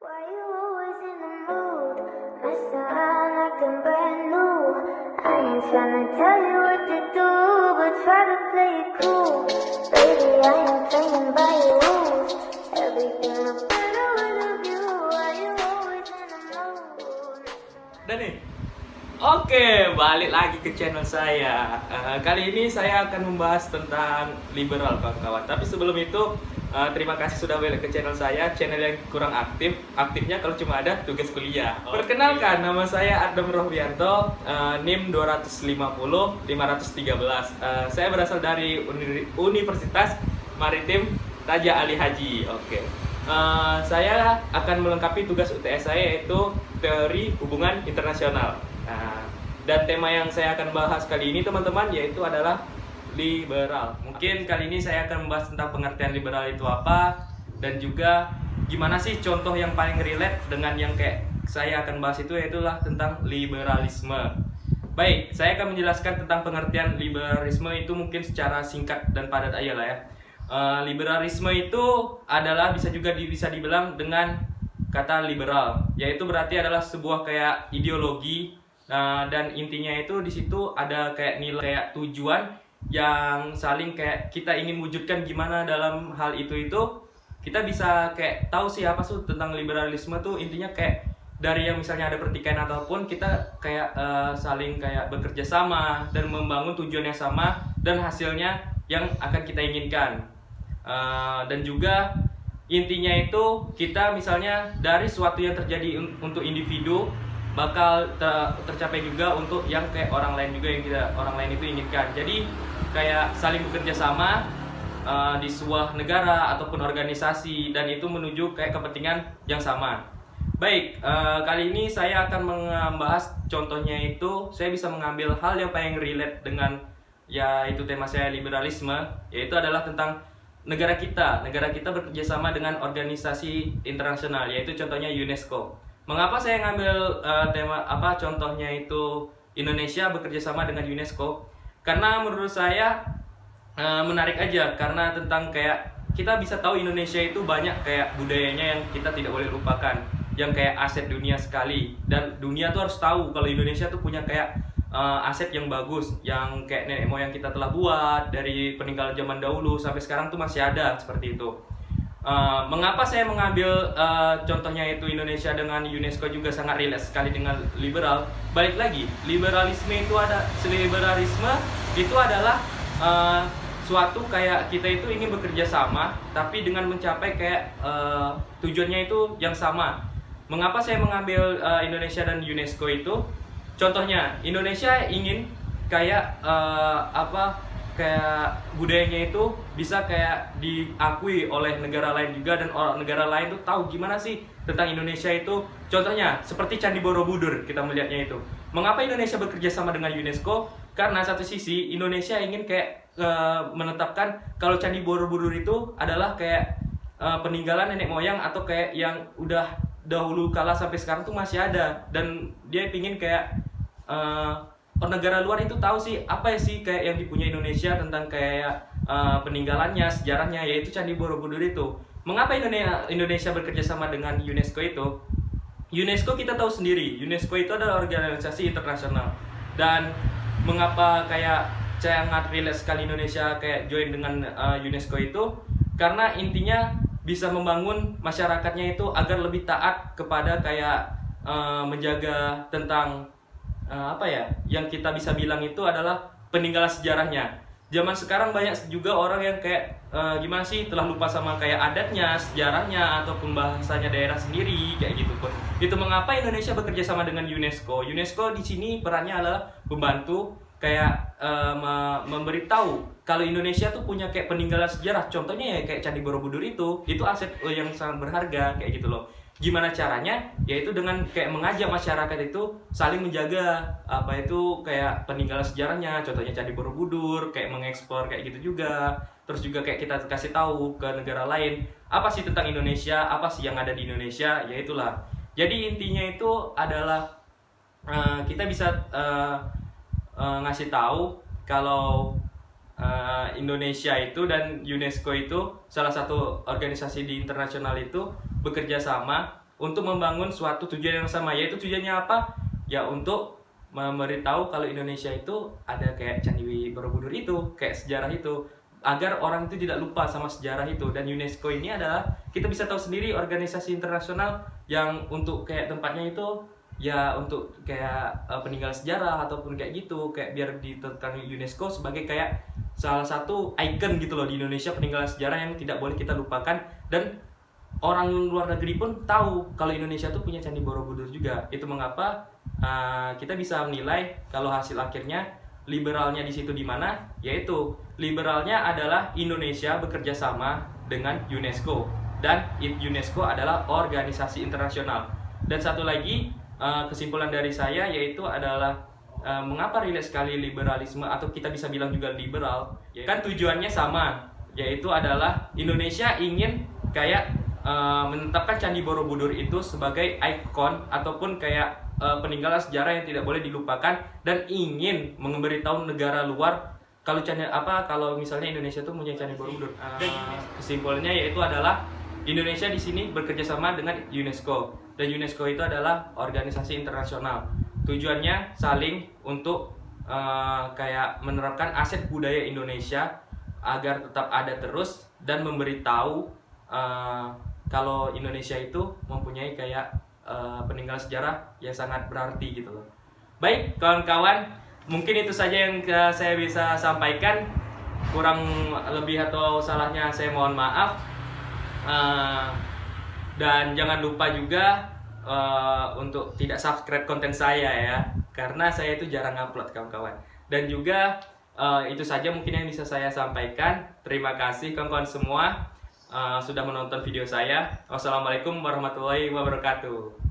Why you always in the mood? Mess around acting brand new. I ain't tryna tell you what to do, but try to play it cool. Baby, I ain't playing by your rules. Everything looks better with a view. Why you always in the mood? Udah nih. Oke, balik lagi ke channel saya. Kali ini saya akan membahas tentang liberal, kawan-kawan. Tapi sebelum itu, terima kasih sudah balik ke channel saya. Channel yang kurang aktif. Aktifnya kalau cuma ada tugas kuliah. Perkenalkan, nama saya Adam Rohbianto, NIM 250-513. Saya berasal dari Universitas Maritim Raja Ali Haji. Oke. Saya akan melengkapi tugas UTS saya, yaitu teori hubungan internasional. Dan tema yang saya akan bahas kali ini, teman-teman, yaitu adalah liberal. Mungkin kali ini saya akan membahas tentang pengertian liberal itu apa, dan juga gimana sih contoh yang paling relate dengan yang kayak saya akan bahas itu, yaitulah tentang liberalisme. Baik, saya akan menjelaskan tentang pengertian liberalisme itu mungkin secara singkat dan padat aja lah ya. Liberalisme itu adalah bisa dibilang dengan kata liberal, yaitu berarti adalah sebuah kayak ideologi. Dan intinya itu di situ ada kayak nilai, kayak tujuan yang saling kayak kita ingin wujudkan gimana dalam hal itu kita bisa kayak tahu sih apa sih tentang liberalisme tuh. Intinya kayak dari yang misalnya ada pertikaian ataupun kita kayak saling kayak bekerja sama dan membangun tujuan yang sama dan hasilnya yang akan kita inginkan. Dan juga intinya itu kita misalnya dari sesuatu yang terjadi untuk individu bakal tercapai juga untuk yang kayak orang lain juga, yang orang lain itu inginkan. Jadi kayak saling bekerja sama di sebuah negara ataupun organisasi, dan itu menuju kayak kepentingan yang sama. Baik, kali ini saya akan membahas contohnya itu. Saya bisa mengambil hal yang paling relate dengan yaitu tema saya liberalisme, yaitu adalah tentang negara kita bekerja sama dengan organisasi internasional, yaitu contohnya UNESCO. Mengapa saya ngambil contohnya itu Indonesia bekerja sama dengan UNESCO? Karena menurut saya menarik aja, karena tentang kayak kita bisa tahu Indonesia itu banyak kayak budayanya yang kita tidak boleh lupakan, yang kayak aset dunia sekali, dan dunia tuh harus tahu kalau Indonesia tuh punya kayak aset yang bagus, yang kayak nenek moyang kita telah buat dari peninggalan zaman dahulu sampai sekarang tuh masih ada seperti itu. Mengapa saya mengambil contohnya itu Indonesia dengan UNESCO juga sangat relate sekali dengan liberal? Balik lagi, liberalisme itu adalah suatu kayak kita itu ingin bekerja sama tapi dengan mencapai kayak tujuannya itu yang sama. Mengapa saya mengambil Indonesia dan UNESCO itu? Contohnya, Indonesia ingin kayak kayak budayanya itu bisa kayak diakui oleh negara lain juga, dan negara lain tuh tahu gimana sih tentang Indonesia itu. Contohnya seperti Candi Borobudur, kita melihatnya itu. Mengapa Indonesia bekerja sama dengan UNESCO? Karena satu sisi Indonesia ingin kayak menetapkan kalau Candi Borobudur itu adalah kayak peninggalan nenek moyang atau kayak yang udah dahulu kala sampai sekarang tuh masih ada, dan dia pingin kayak negara luar itu tahu sih apa sih kayak yang dipunya Indonesia tentang kayak peninggalannya, sejarahnya, yaitu Candi Borobudur itu. Mengapa Indonesia bekerja sama dengan UNESCO itu? UNESCO kita tahu sendiri, UNESCO itu adalah organisasi internasional. Dan mengapa kayak sangat relate sekali Indonesia kayak join dengan UNESCO itu? Karena intinya bisa membangun masyarakatnya itu agar lebih taat kepada kayak menjaga tentang yang kita bisa bilang itu adalah peninggalan sejarahnya. Zaman sekarang banyak juga orang yang kayak gimana sih telah lupa sama kayak adatnya, sejarahnya, ataupun bahasanya daerah sendiri kayak gitu pun. Itu mengapa Indonesia bekerja sama dengan UNESCO. UNESCO di sini perannya adalah membantu kayak memberitahu kalau Indonesia tuh punya kayak peninggalan sejarah. Contohnya ya kayak Candi Borobudur itu aset yang sangat berharga kayak gitu loh. Gimana caranya? Yaitu dengan kayak mengajak masyarakat itu saling menjaga kayak peninggalan sejarahnya. Contohnya Candi Borobudur, kayak mengekspor kayak gitu juga. Terus juga kayak kita kasih tahu ke negara lain apa sih tentang Indonesia, apa sih yang ada di Indonesia, yaitulah. Jadi intinya itu adalah kita bisa ngasih tahu kalau Indonesia itu dan UNESCO itu salah satu organisasi di internasional itu bekerja sama untuk membangun suatu tujuan yang sama, yaitu tujuannya apa? Ya untuk memberitahu kalau Indonesia itu ada kayak Candi Borobudur itu, kayak sejarah itu, agar orang itu tidak lupa sama sejarah itu. Dan UNESCO ini adalah, kita bisa tahu sendiri, organisasi internasional yang untuk kayak tempatnya itu ya untuk kayak peninggalan sejarah ataupun kayak gitu, kayak biar ditetapkan UNESCO sebagai kayak salah satu ikon gitu loh di Indonesia, peninggalan sejarah yang tidak boleh kita lupakan. Dan orang luar negeri pun tahu kalau Indonesia tuh punya Candi Borobudur juga. Itu mengapa kita bisa menilai kalau hasil akhirnya liberalnya di situ di mana, yaitu liberalnya adalah Indonesia bekerja sama dengan UNESCO, dan UNESCO adalah organisasi internasional. Dan satu lagi kesimpulan dari saya yaitu adalah mengapa relate sekali liberalisme, atau kita bisa bilang juga liberal, kan tujuannya sama, yaitu adalah Indonesia ingin kayak menetapkan Candi Borobudur itu sebagai ikon ataupun kayak peninggalan sejarah yang tidak boleh dilupakan, dan ingin memberitahu negara luar kalau misalnya Indonesia tuh punya Candi Borobudur. Kesimpulannya yaitu adalah Indonesia di sini bekerja sama dengan UNESCO, dan UNESCO itu adalah organisasi internasional. Tujuannya saling untuk kayak menerapkan aset budaya Indonesia agar tetap ada terus, dan memberitahu kalau Indonesia itu mempunyai kayak peninggalan sejarah yang sangat berarti gitu loh. Baik kawan-kawan, mungkin itu saja yang saya bisa sampaikan. Kurang lebih atau salahnya saya mohon maaf. Dan jangan lupa juga untuk tidak subscribe konten saya ya, karena saya itu jarang upload kawan-kawan. Dan juga itu saja mungkin yang bisa saya sampaikan. Terima kasih kawan-kawan semua sudah menonton video saya. Wassalamualaikum warahmatullahi wabarakatuh.